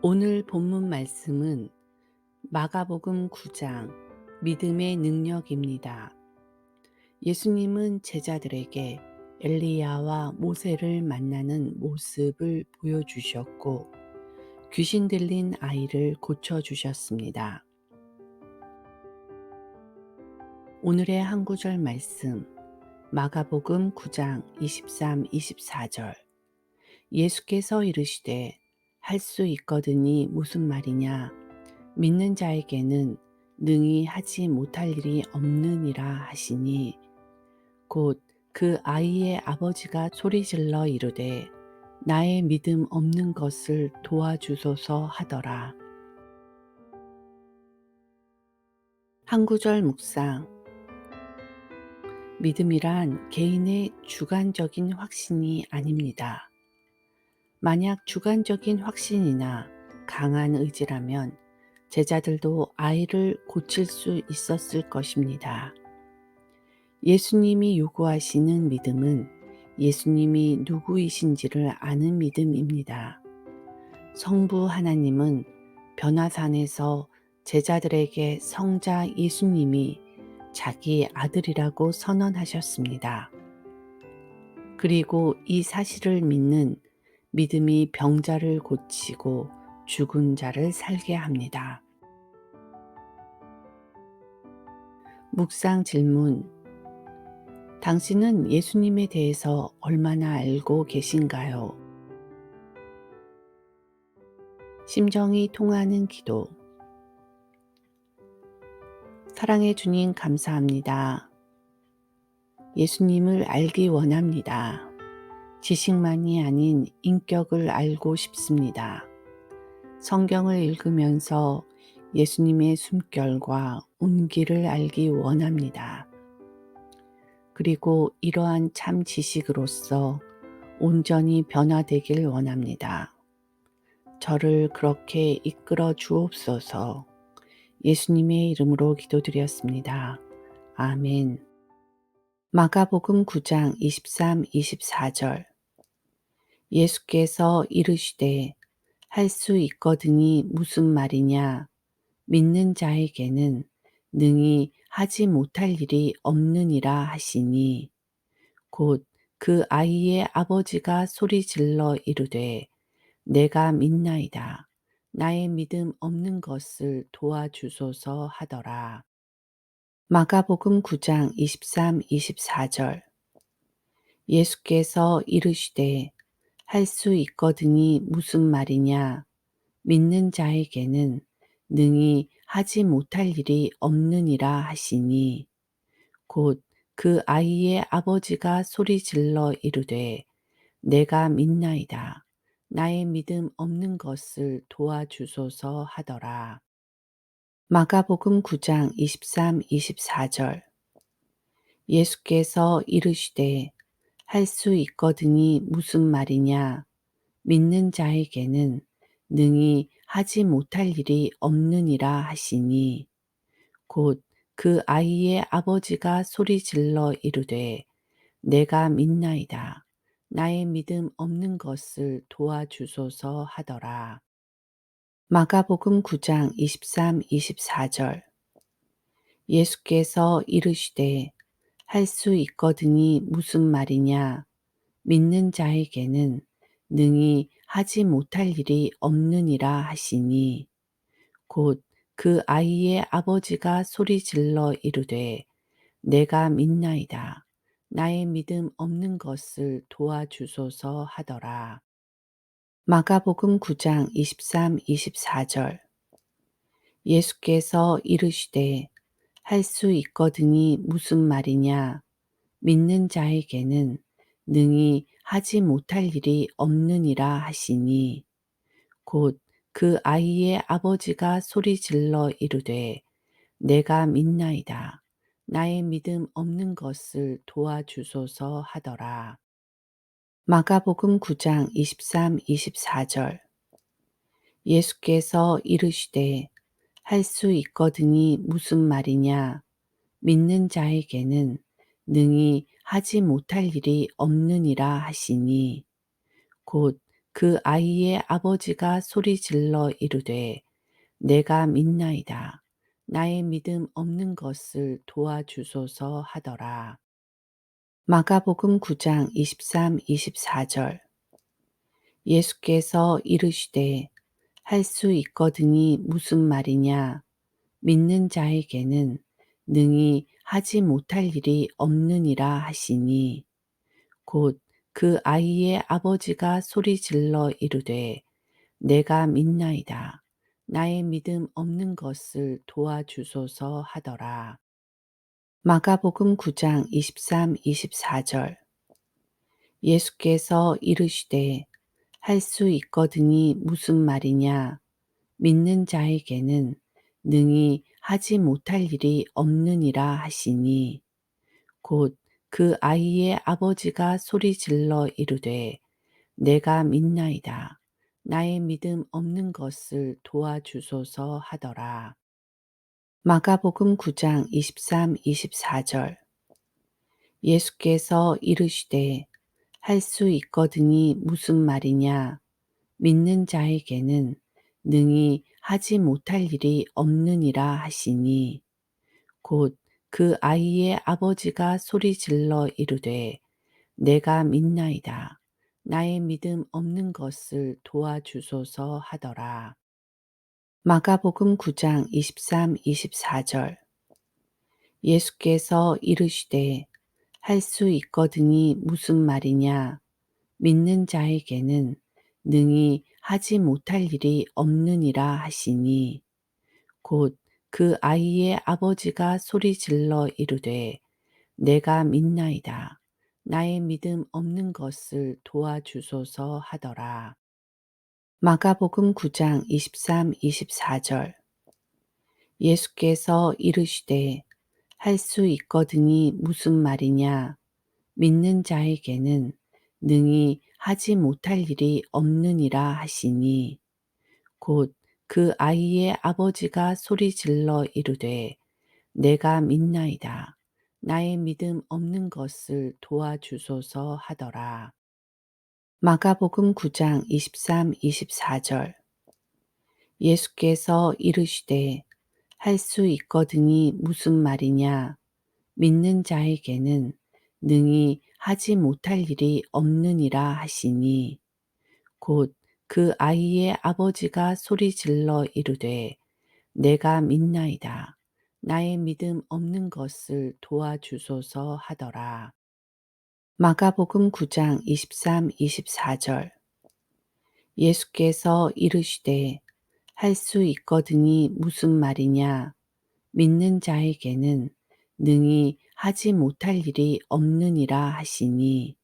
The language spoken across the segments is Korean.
오늘 본문 말씀은 마가복음 9장 믿음의 능력입니다. 예수님은 제자들에게 엘리야와 모세를 만나는 모습을 보여주셨고 귀신 들린 아이를 고쳐주셨습니다. 오늘의 한 구절 말씀 마가복음 9장 23, 24절 예수께서 이르시되 할 수 있거든이 무슨 말이냐 믿는 자에게는 능히 하지 못할 일이 없느니라 하시니 곧 그 아이의 아버지가 소리질러 이르되 나의 믿음 없는 것을 도와주소서 하더라. 한 구절 묵상. 믿음이란 개인의 주관적인 확신이 아닙니다. 만약 주관적인 확신이나 강한 의지라면 제자들도 아이를 고칠 수 있었을 것입니다. 예수님이 요구하시는 믿음은 예수님이 누구이신지를 아는 믿음입니다. 성부 하나님은 변화산에서 제자들에게 성자 예수님이 자기 아들이라고 선언하셨습니다. 그리고 이 사실을 믿는 믿음이 병자를 고치고 죽은 자를 살게 합니다. 묵상 질문. 당신은 예수님에 대해서 얼마나 알고 계신가요? 심정이 통하는 기도. 사랑해 주님 감사합니다. 예수님을 알기 원합니다. 지식만이 아닌 인격을 알고 싶습니다. 성경을 읽으면서 예수님의 숨결과 온기를 알기 원합니다. 그리고 이러한 참 지식으로서 온전히 변화되길 원합니다. 저를 그렇게 이끌어 주옵소서. 예수님의 이름으로 기도드렸습니다. 아멘. 마가복음 9장 23, 24절 예수께서 이르시되 할 수 있거든이 무슨 말이냐 믿는 자에게는 능히 하지 못할 일이 없느니라 하시니 곧 그 아이의 아버지가 소리질러 이르되 내가 믿나이다. 나의 믿음 없는 것을 도와주소서 하더라. 마가복음 9장 23, 24절 예수께서 이르시되 할 수 있거든이 무슨 말이냐 믿는 자에게는 능히 하지 못할 일이 없느니라 하시니 곧 그 아이의 아버지가 소리질러 이르되 내가 믿나이다. 나의 믿음 없는 것을 도와주소서 하더라. 마가복음 9장 23, 24절 예수께서 이르시되 할 수 있거든이 무슨 말이냐 믿는 자에게는 능히 하지 못할 일이 없느니라 하시니 곧 그 아이의 아버지가 소리질러 이르되 내가 믿나이다. 나의 믿음 없는 것을 도와주소서 하더라. 마가복음 9장 23, 24절 예수께서 이르시되 할 수 있거든이 무슨 말이냐 믿는 자에게는 능히 하지 못할 일이 없느니라 하시니 곧 그 아이의 아버지가 소리질러 이르되 내가 믿나이다. 나의 믿음 없는 것을 도와주소서 하더라. 마가복음 9장 23, 24절 예수께서 이르시되 할 수 있거든이 무슨 말이냐 믿는 자에게는 능히 하지 못할 일이 없느니라 하시니 곧 그 아이의 아버지가 소리질러 이르되 내가 믿나이다. 나의 믿음 없는 것을 도와주소서 하더라. 마가복음 9장 23, 24절 예수께서 이르시되 할 수 있거든이 무슨 말이냐 믿는 자에게는 능히 하지 못할 일이 없느니라 하시니 곧 그 아이의 아버지가 소리질러 이르되 내가 믿나이다. 나의 믿음 없는 것을 도와주소서 하더라. 마가복음 9장 23, 24절. 예수께서 이르시되 할 수 있거든이 무슨 말이냐. 믿는 자에게는 능히 하지 못할 일이 없느니라 하시니 곧 그 아이의 아버지가 소리질러 이르되 내가 믿나이다. 나의 믿음 없는 것을 도와주소서 하더라. 마가복음 9장 23, 24절. 예수께서 이르시되 할 수 있거든이 무슨 말이냐. 믿는 자에게는 능히 하지 못할 일이 없느니라 하시니 곧 그 아이의 아버지가 소리질러 이르되 내가 믿나이다. 나의 믿음 없는 것을 도와주소서 하더라. 마가복음 9장 23, 24절. 예수께서 이르시되 할 수 있거든이 무슨 말이냐. 믿는 자에게는 능히 하지 못할 일이 없느니라 하시니 곧 그 아이의 아버지가 소리질러 이르되 내가 믿나이다. 나의 믿음 없는 것을 도와주소서 하더라. 마가복음 9장 23, 24절. 예수께서 이르시되 할 수 있거든이 무슨 말이냐. 믿는 자에게는 능히 하지 못할 일이 없느니라 하시니 곧 그 아이의 아버지가 소리질러 이르되 내가 믿나이다. 나의 믿음 없는 것을 도와주소서 하더라. 마가복음 9장 23, 24절. 예수께서 이르시되 할 수 있거든이 무슨 말이냐. 믿는 자에게는 능히 하지 못할 일이 없느니라 하시니 곧 그 아이의 아버지가 소리질러 이르되 내가 믿나이다. 나의 믿음 없는 것을 도와주소서 하더라. 마가복음 9장 23, 24절. 예수께서 이르시되 할 수 있거든이 무슨 말이냐. 믿는 자에게는 능히 하지 못할 일이 없느니라 하시니 곧 그 아이의 아버지가 소리질러 이르되 내가 믿나이다. 나의 믿음 없는 것을 도와주소서 하더라. 마가복음 9장 23, 24절. 예수께서 이르시되 할 수 있거든이 무슨 말이냐. 믿는 자에게는 능히 하지 못할 일이 없느니라 하시니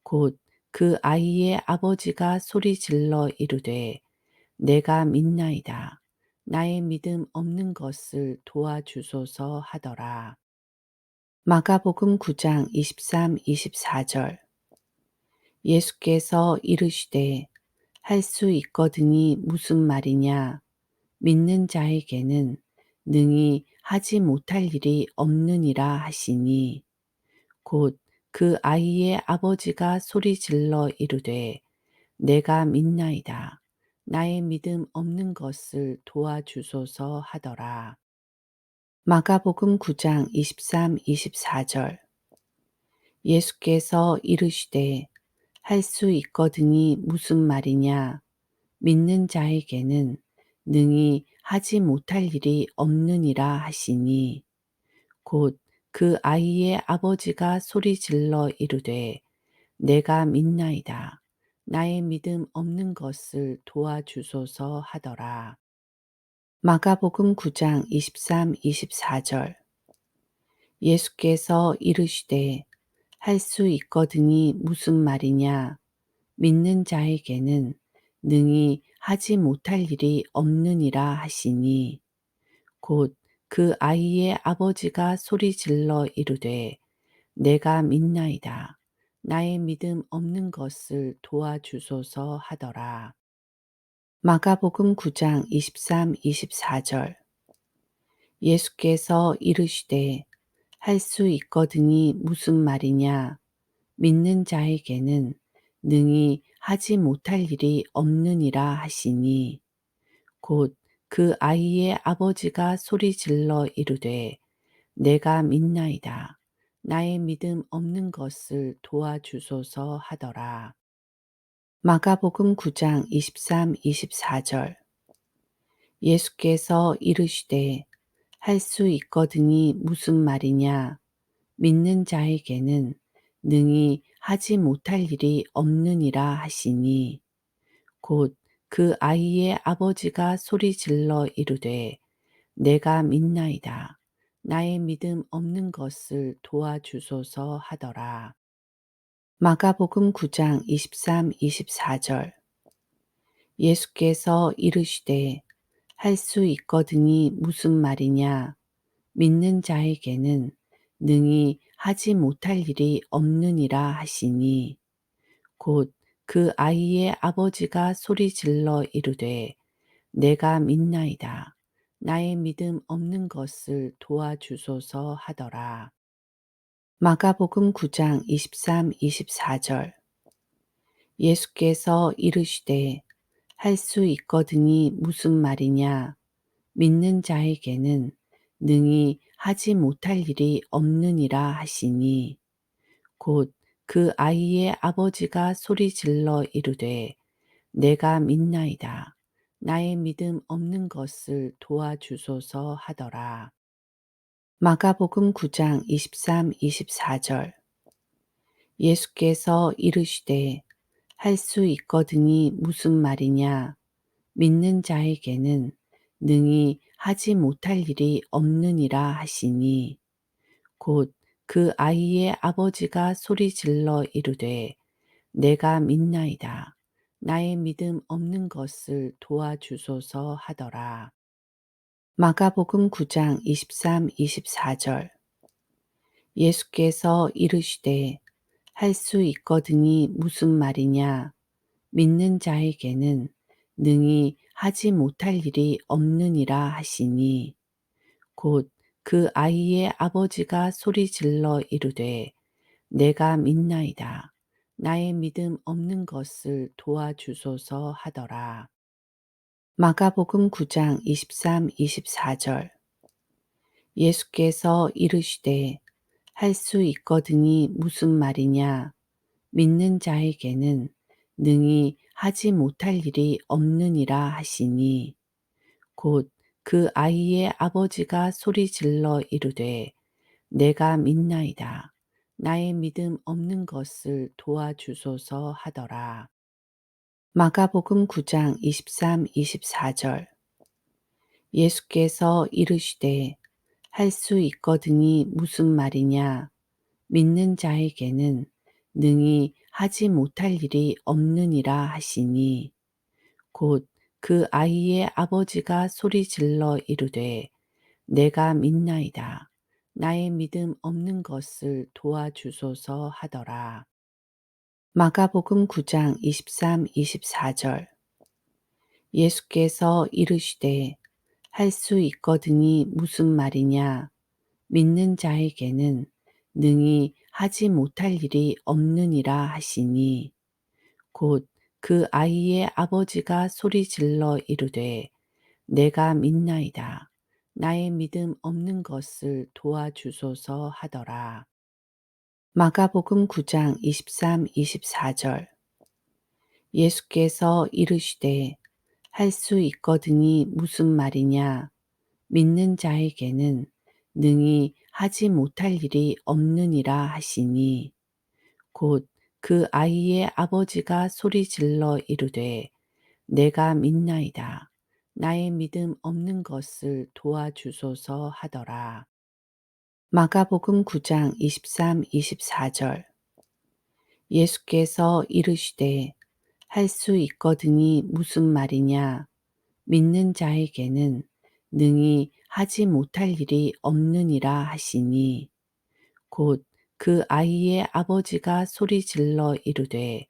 곧 그 아이의 아버지가 소리질러 이르되 내가 믿나이다. 나의 믿음 없는 것을 도와주소서 하더라. 마가복음 9장 23, 24절. 예수께서 이르시되 할 수 있거든이 무슨 말이냐. 믿는 자에게는 능히 하지 못할 일이 없느니라 하시니 곧 그 아이의 아버지가 소리질러 이르되 내가 믿나이다. 나의 믿음 없는 것을 도와주소서 하더라. 마가복음 9장 23, 24절. 예수께서 이르시되 할 수 있거든이 무슨 말이냐. 믿는 자에게는 능히 하지 못할 일이 없느니라 하시니 곧 그 아이의 아버지가 소리질러 이르되 내가 믿나이다. 나의 믿음 없는 것을 도와주소서 하더라. 마가복음 9장 23, 24절. 예수께서 이르시되 할 수 있거든이 무슨 말이냐. 믿는 자에게는 능히 하지 못할 일이 없느니라 하시니 곧 그 아이의 아버지가 소리질러 이르되 내가 믿나이다. 나의 믿음 없는 것을 도와주소서 하더라. 마가복음 9장 23, 24절. 예수께서 이르시되 할 수 있거든이 무슨 말이냐. 믿는 자에게는 능히 하지 못할 일이 없느니라 하시니 곧 그 아이의 아버지가 소리질러 이르되 내가 믿나이다. 나의 믿음 없는 것을 도와주소서 하더라. 마가복음 9장 23, 24절. 예수께서 이르시되 할 수 있거든이 무슨 말이냐. 믿는 자에게는 능히 하지 못할 일이 없느니라 하시니 곧 그 아이의 아버지가 소리질러 이르되 내가 믿나이다. 나의 믿음 없는 것을 도와주소서 하더라. 마가복음 9장 23, 24절. 예수께서 이르시되 할 수 있거든이 무슨 말이냐. 믿는 자에게는 능히 하지 못할 일이 없느니라 하시니 곧 그 아이의 아버지가 소리질러 이르되 내가 믿나이다. 나의 믿음 없는 것을 도와주소서 하더라. 마가복음 9장 23, 24절. 예수께서 이르시되 할 수 있거든이 무슨 말이냐. 믿는 자에게는 능히 하지 못할 일이 없느니라 하시니 곧 그 아이의 아버지가 소리질러 이르되 내가 믿나이다. 나의 믿음 없는 것을 도와주소서 하더라. 마가복음 9장 23, 24절. 예수께서 이르시되 할 수 있거든이 무슨 말이냐. 믿는 자에게는 능히 하지 못할 일이 없느니라 하시니 곧 그 아이의 아버지가 소리질러 이르되 내가 믿나이다. 나의 믿음 없는 것을 도와주소서 하더라. 마가복음 9장 23, 24절. 예수께서 이르시되 할 수 있거든이 무슨 말이냐. 믿는 자에게는 능히 하지 못할 일이 없느니라 하시니 곧 그 아이의 아버지가 소리질러 이르되 내가 믿나이다. 나의 믿음 없는 것을 도와주소서 하더라. 마가복음 9장 23, 24절. 예수께서 이르시되 할 수 있거든이 무슨 말이냐. 믿는 자에게는 능히 하지 못할 일이 없느니라 하시니 곧 그 아이의 아버지가 소리질러 이르되 내가 믿나이다. 나의 믿음 없는 것을 도와주소서 하더라. 마가복음 9장 23, 24절. 예수께서 이르시되 할 수 있거든이 무슨 말이냐. 믿는 자에게는 능히 하지 못할 일이 없느니라 하시니 곧 그 아이의 아버지가 소리질러 이르되 내가 믿나이다. 나의 믿음 없는 것을 도와주소서 하더라. 마가복음 9장 23, 24절. 예수께서 이르시되 할 수 있거든이 무슨 말이냐. 믿는 자에게는 능히 하지 못할 일이 없느니라 하시니 곧 그 아이의 아버지가 소리질러 이르되 내가 믿나이다. 나의 믿음 없는 것을 도와주소서 하더라. 마가복음 9장 23, 24절. 예수께서 이르시되 할 수 있거든이 무슨 말이냐. 믿는 자에게는 능히 하지 못할 일이 없느니라 하시니 곧 그 아이의 아버지가 소리질러 이르되 내가 믿나이다. 나의 믿음 없는 것을 도와주소서 하더라. 마가복음 9장 23, 24절. 예수께서 이르시되 할 수 있거든이 무슨 말이냐. 믿는 자에게는 능히 하지 못할 일이 없느니라 하시니 곧 그 아이의 아버지가 소리질러 이르되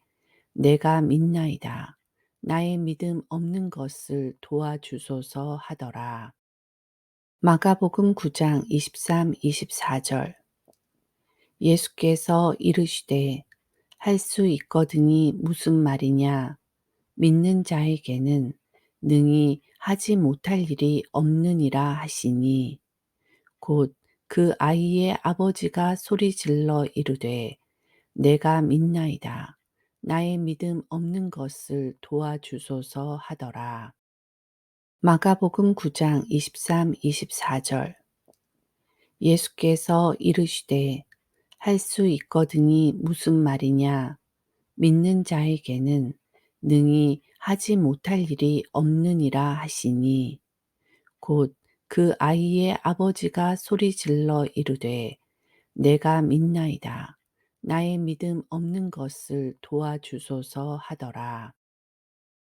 내가 믿나이다. 나의 믿음 없는 것을 도와주소서 하더라. 마가복음 9장 23, 24절. 예수께서 이르시되 할 수 있거든이 무슨 말이냐? 믿는 자에게는 능히 하지 못할 일이 없느니라 하시니 곧 그 아이의 아버지가 소리질러 이르되 내가 믿나이다. 나의 믿음 없는 것을 도와주소서 하더라. 마가복음 9장 23, 24절. 예수께서 이르시되 할 수 있거든이 무슨 말이냐? 믿는 자에게는 능히 하지 못할 일이 없느니라 하시니 곧 그 아이의 아버지가 소리질러 이르되 내가 믿나이다. 나의 믿음 없는 것을 도와주소서 하더라.